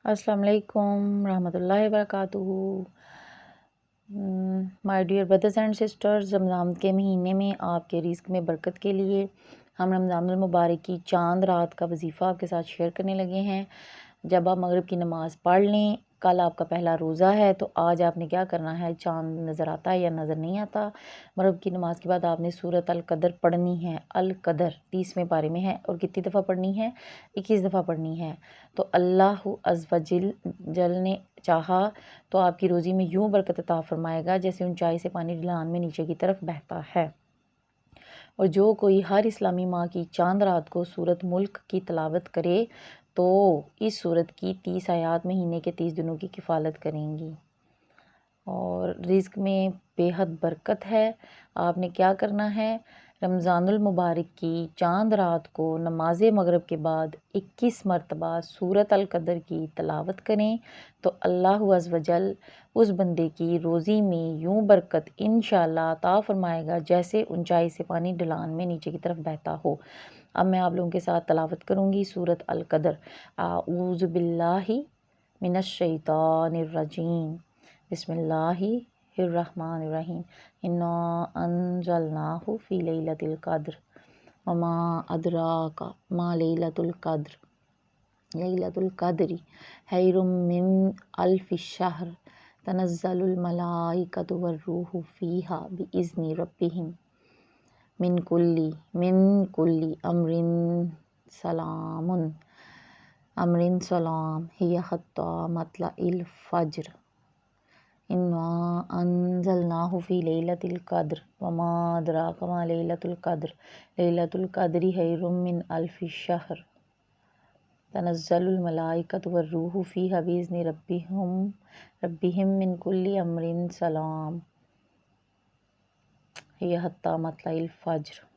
السلام علیکم رحمۃ اللہ وبرکاتہ۔ My dear brothers and sisters, Ramzan کے مہینے میں آپ کے رزق میں برکت کے لیے ہم رمضان المبارک کی چاند رات کا وظیفہ آپ کے ساتھ شیئر کرنے لگے ہیں۔ جب آپ مغرب کی نماز پڑھ لیں، کل آپ کا پہلا روزہ ہے، تو آج آپ نے کیا کرنا ہے؟ چاند نظر آتا ہے یا نظر نہیں آتا؟ مغرب کی نماز کے بعد آپ نے سورۃ القدر پڑھنی ہے۔ القدر 30ویں پارے میں ہے اور کتنی دفعہ پڑھنی ہے؟ 21 دفعہ پڑھنی ہے۔ تو اللہ عز و جل نے چاہا تو آپ کی روزی میں یوں برکت عطا فرمائے گا جیسے اونچائی سے پانی ڈھلان میں نیچے کی طرف بہتا ہے۔ اور جو کوئی ہر اسلامی ماہ کی چاند رات کو سورۃ ملک کی تلاوت کرے تو اس سورت کی 30 آیات مہینے کے 30 دنوں کی کفالت کریں گی، اور رزق میں بے حد برکت ہے۔ آپ نے کیا کرنا ہے؟ رمضان المبارک کی چاند رات کو نماز مغرب کے بعد 21 مرتبہ سورۃ القدر کی تلاوت کریں تو اللہ عز و جل اس بندے کی روزی میں یوں برکت انشاءاللہ عطا فرمائے گا جیسے اونچائی سے پانی ڈھلان میں نیچے کی طرف بہتا ہو۔ اب میں آپ لوگوں کے ساتھ تلاوت کروں گی سورۃ القدر۔ اعوذ باللہ من الشیطان الرجیم، بسم اللہ الرحمن الرحیم۔ انا انزلناہ فی لیلۃ القدر وما ادراک ما لیلۃ القدر، لیلۃ القدر خیر من الف شہر، تنزل الملائکۃ والروح فیہا بإذن ربہم من کل امر سلام ہی حتی مطلع الفجر۔ انا انزلناہ فی لیلۃ القدر وما ادراک ما لیلۃ القدر، لیلۃ القدر خیر من الف شہر، تنزل الملائکۃ والروح فیہا بإذن ربہم من کل امر سلام ہی حتی مطلع الفجر۔